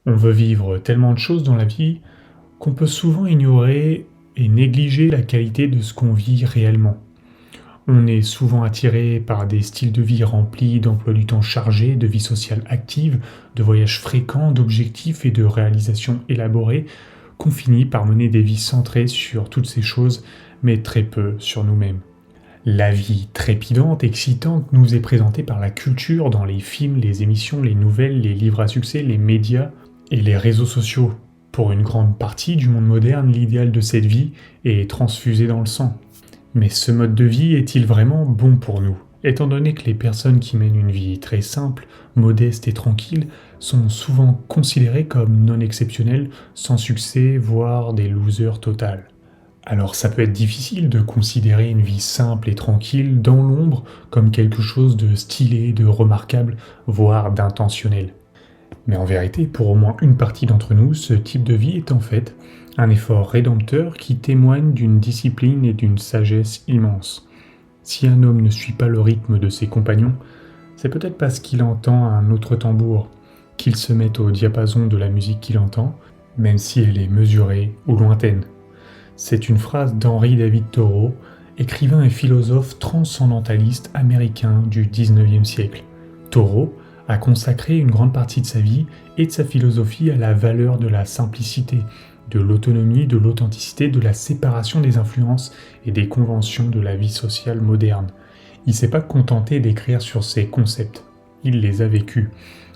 On veut vivre tellement de choses dans la vie qu'on peut souvent ignorer et négliger la qualité de ce qu'on vit réellement. On est souvent attiré par des styles de vie remplis d'emplois du temps chargés, de vie sociale active, de voyages fréquents, d'objectifs et de réalisations élaborées, qu'on finit par mener des vies centrées sur toutes ces choses, mais très peu sur nous-mêmes. La vie trépidante, excitante, nous est présentée par la culture dans les films, les émissions, les nouvelles, les livres à succès, les médias et les réseaux sociaux. Pour une grande partie du monde moderne, l'idéal de cette vie est transfusé dans le sang. Mais ce mode de vie est-il vraiment bon pour nous? Étant donné que les personnes qui mènent une vie très simple, modeste et tranquille sont souvent considérées comme non exceptionnelles, sans succès, voire des losers totales. Alors ça peut être difficile de considérer une vie simple et tranquille dans l'ombre comme quelque chose de stylé, de remarquable, voire d'intentionnel. Mais en vérité, pour au moins une partie d'entre nous, ce type de vie est en fait un effort rédempteur qui témoigne d'une discipline et d'une sagesse immense. Si un homme ne suit pas le rythme de ses compagnons, c'est peut-être parce qu'il entend un autre tambour, qu'il se met au diapason de la musique qu'il entend, même si elle est mesurée ou lointaine. C'est une phrase d'Henry David Thoreau, écrivain et philosophe transcendentaliste américain du XIXe siècle. Thoreau a consacré une grande partie de sa vie et de sa philosophie à la valeur de la simplicité, de l'autonomie, de l'authenticité, de la séparation des influences et des conventions de la vie sociale moderne. Il ne s'est pas contenté d'écrire sur ces concepts, il les a vécus.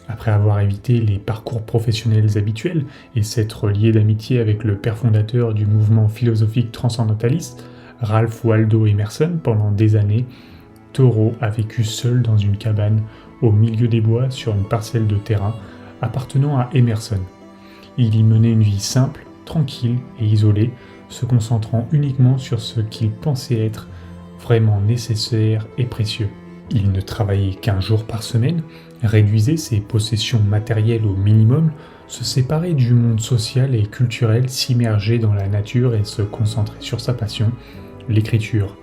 Après avoir évité les parcours professionnels habituels et s'être lié d'amitié avec le père fondateur du mouvement philosophique transcendentaliste, Ralph Waldo Emerson, pendant des années, Thoreau a vécu seul dans une cabane au milieu des bois sur une parcelle de terrain appartenant à Emerson. Il y menait une vie simple, tranquille et isolée, se concentrant uniquement sur ce qu'il pensait être vraiment nécessaire et précieux. Il ne travaillait qu'un jour par semaine, réduisait ses possessions matérielles au minimum, se séparait du monde social et culturel, s'immergeait dans la nature et se concentrait sur sa passion, l'écriture.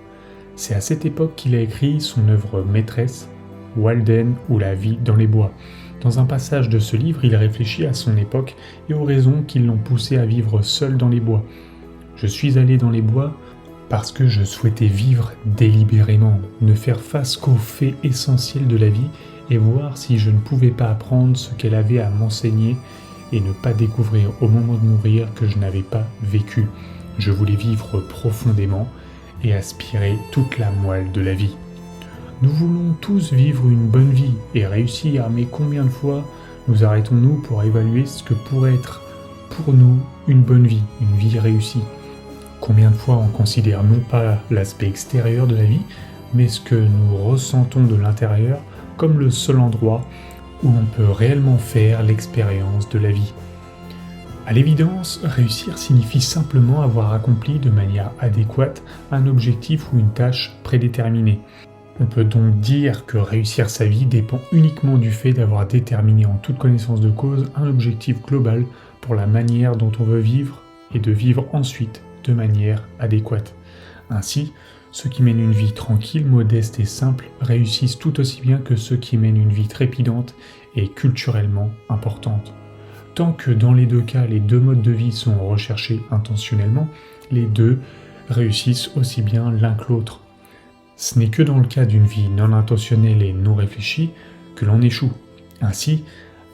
C'est à cette époque qu'il a écrit son œuvre maîtresse, Walden ou la vie dans les bois. Dans un passage de ce livre, il réfléchit à son époque et aux raisons qui l'ont poussé à vivre seul dans les bois. Je suis allé dans les bois parce que je souhaitais vivre délibérément, ne faire face qu'aux faits essentiels de la vie et voir si je ne pouvais pas apprendre ce qu'elle avait à m'enseigner et ne pas découvrir au moment de mourir que je n'avais pas vécu. Je voulais vivre profondément et aspirer toute la moelle de la vie. Nous voulons tous vivre une bonne vie et réussir, mais combien de fois nous arrêtons-nous pour évaluer ce que pourrait être pour nous une bonne vie, une vie réussie? Combien de fois on considère non pas l'aspect extérieur de la vie, mais ce que nous ressentons de l'intérieur comme le seul endroit où on peut réellement faire l'expérience de la vie. À l'évidence, réussir signifie simplement avoir accompli de manière adéquate un objectif ou une tâche prédéterminée. On peut donc dire que réussir sa vie dépend uniquement du fait d'avoir déterminé en toute connaissance de cause un objectif global pour la manière dont on veut vivre et de vivre ensuite de manière adéquate. Ainsi, ceux qui mènent une vie tranquille, modeste et simple réussissent tout aussi bien que ceux qui mènent une vie trépidante et culturellement importante. Tant que dans les deux cas, les deux modes de vie sont recherchés intentionnellement, les deux réussissent aussi bien l'un que l'autre. Ce n'est que dans le cas d'une vie non intentionnelle et non réfléchie que l'on échoue. Ainsi,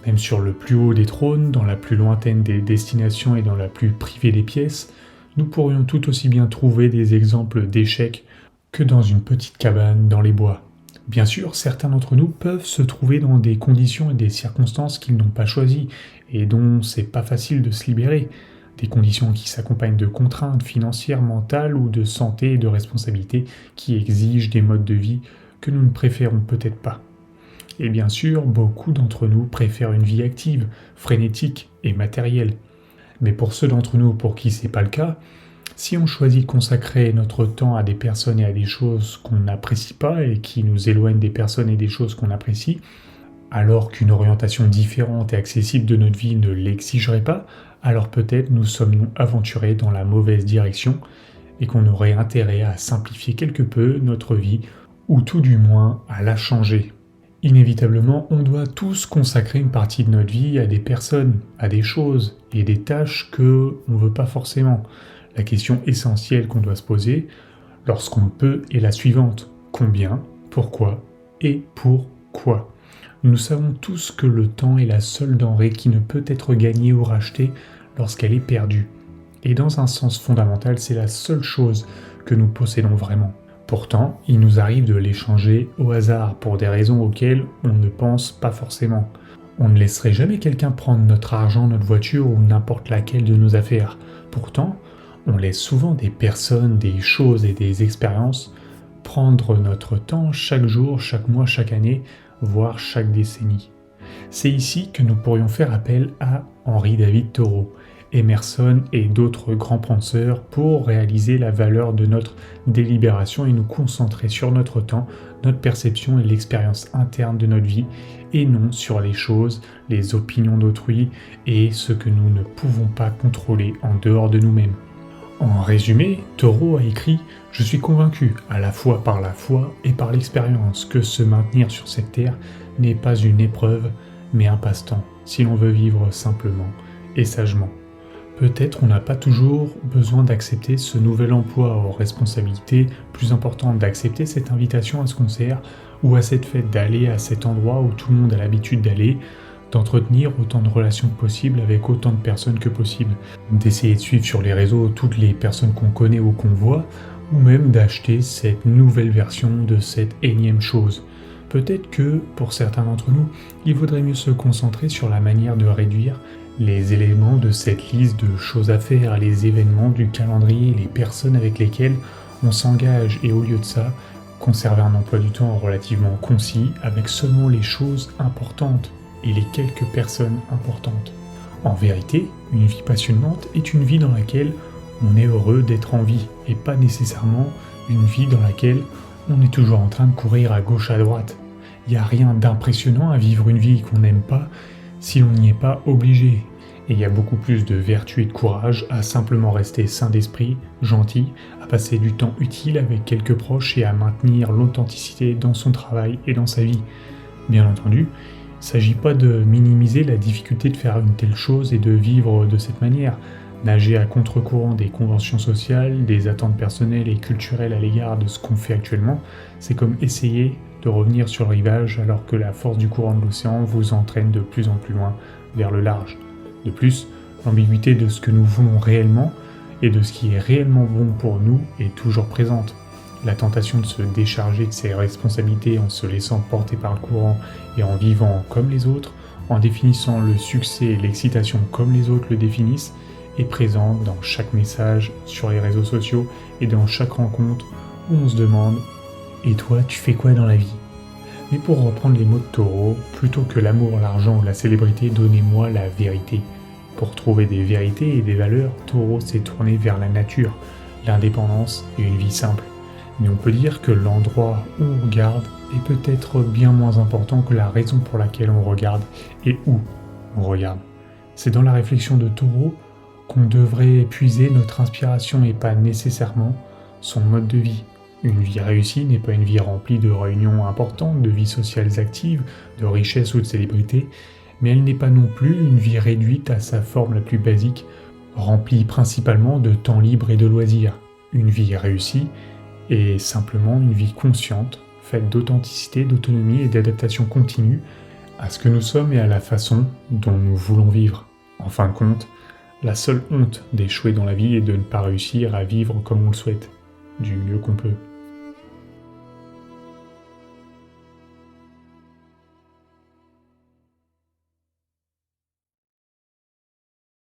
même sur le plus haut des trônes, dans la plus lointaine des destinations et dans la plus privée des pièces, nous pourrions tout aussi bien trouver des exemples d'échecs que dans une petite cabane dans les bois. Bien sûr, certains d'entre nous peuvent se trouver dans des conditions et des circonstances qu'ils n'ont pas choisies et dont c'est pas facile de se libérer. Des conditions qui s'accompagnent de contraintes financières, mentales ou de santé et de responsabilités qui exigent des modes de vie que nous ne préférons peut-être pas. Et bien sûr, beaucoup d'entre nous préfèrent une vie active, frénétique et matérielle. Mais pour ceux d'entre nous pour qui c'est pas le cas, si on choisit de consacrer notre temps à des personnes et à des choses qu'on n'apprécie pas et qui nous éloignent des personnes et des choses qu'on apprécie, alors qu'une orientation différente et accessible de notre vie ne l'exigerait pas, alors peut-être nous sommes-nous aventurés dans la mauvaise direction et qu'on aurait intérêt à simplifier quelque peu notre vie ou tout du moins à la changer. Inévitablement, on doit tous consacrer une partie de notre vie à des personnes, à des choses et des tâches que on ne veut pas forcément. La question essentielle qu'on doit se poser lorsqu'on le peut est la suivante. Combien, pourquoi et pourquoi? Nous savons tous que le temps est la seule denrée qui ne peut être gagnée ou rachetée lorsqu'elle est perdue. Et dans un sens fondamental, c'est la seule chose que nous possédons vraiment. Pourtant, il nous arrive de l'échanger au hasard pour des raisons auxquelles on ne pense pas forcément. On ne laisserait jamais quelqu'un prendre notre argent, notre voiture ou n'importe laquelle de nos affaires. Pourtant, on laisse souvent des personnes, des choses et des expériences prendre notre temps chaque jour, chaque mois, chaque année, voire chaque décennie. C'est ici que nous pourrions faire appel à Henri David Thoreau, Emerson et d'autres grands penseurs pour réaliser la valeur de notre délibération et nous concentrer sur notre temps, notre perception et l'expérience interne de notre vie et non sur les choses, les opinions d'autrui et ce que nous ne pouvons pas contrôler en dehors de nous-mêmes. En résumé, Thoreau a écrit « Je suis convaincu, à la fois par la foi et par l'expérience, que se maintenir sur cette terre n'est pas une épreuve, mais un passe-temps, si l'on veut vivre simplement et sagement. » Peut-être on n'a pas toujours besoin d'accepter ce nouvel emploi aux responsabilités plus importantes, d'accepter cette invitation à ce concert ou à cette fête, d'aller à cet endroit où tout le monde a l'habitude d'aller, d'entretenir autant de relations que possible avec autant de personnes que possible, d'essayer de suivre sur les réseaux toutes les personnes qu'on connaît ou qu'on voit, ou même d'acheter cette nouvelle version de cette énième chose. Peut-être que, pour certains d'entre nous, il vaudrait mieux se concentrer sur la manière de réduire les éléments de cette liste de choses à faire, les événements du calendrier, les personnes avec lesquelles on s'engage et au lieu de ça, conserver un emploi du temps relativement concis avec seulement les choses importantes et les quelques personnes importantes. En vérité, une vie passionnante est une vie dans laquelle on est heureux d'être en vie et pas nécessairement une vie dans laquelle on est toujours en train de courir à gauche à droite. Il n'y a rien d'impressionnant à vivre une vie qu'on n'aime pas si l'on n'y est pas obligé. Et il y a beaucoup plus de vertu et de courage à simplement rester sain d'esprit, gentil, à passer du temps utile avec quelques proches et à maintenir l'authenticité dans son travail et dans sa vie. Bien entendu, il ne s'agit pas de minimiser la difficulté de faire une telle chose et de vivre de cette manière. Nager à contre-courant des conventions sociales, des attentes personnelles et culturelles à l'égard de ce qu'on fait actuellement, c'est comme essayer de revenir sur le rivage alors que la force du courant de l'océan vous entraîne de plus en plus loin vers le large. De plus, l'ambiguïté de ce que nous voulons réellement et de ce qui est réellement bon pour nous est toujours présente. La tentation de se décharger de ses responsabilités en se laissant porter par le courant et en vivant comme les autres, en définissant le succès et l'excitation comme les autres le définissent, est présente dans chaque message sur les réseaux sociaux et dans chaque rencontre où on se demande « Et toi, tu fais quoi dans la vie ?» Mais pour reprendre les mots de Thoreau, plutôt que l'amour, l'argent ou la célébrité, donnez-moi la vérité. Pour trouver des vérités et des valeurs, Thoreau s'est tourné vers la nature, l'indépendance et une vie simple. Mais on peut dire que l'endroit où on regarde est peut-être bien moins important que la raison pour laquelle on regarde et où on regarde. C'est dans la réflexion de Thoreau qu'on devrait puiser notre inspiration et pas nécessairement son mode de vie. Une vie réussie n'est pas une vie remplie de réunions importantes, de vies sociales actives, de richesses ou de célébrités, mais elle n'est pas non plus une vie réduite à sa forme la plus basique, remplie principalement de temps libre et de loisirs. Une vie réussie est simplement une vie consciente, faite d'authenticité, d'autonomie et d'adaptation continue à ce que nous sommes et à la façon dont nous voulons vivre. En fin de compte, la seule honte d'échouer dans la vie est de ne pas réussir à vivre comme on le souhaite, du mieux qu'on peut.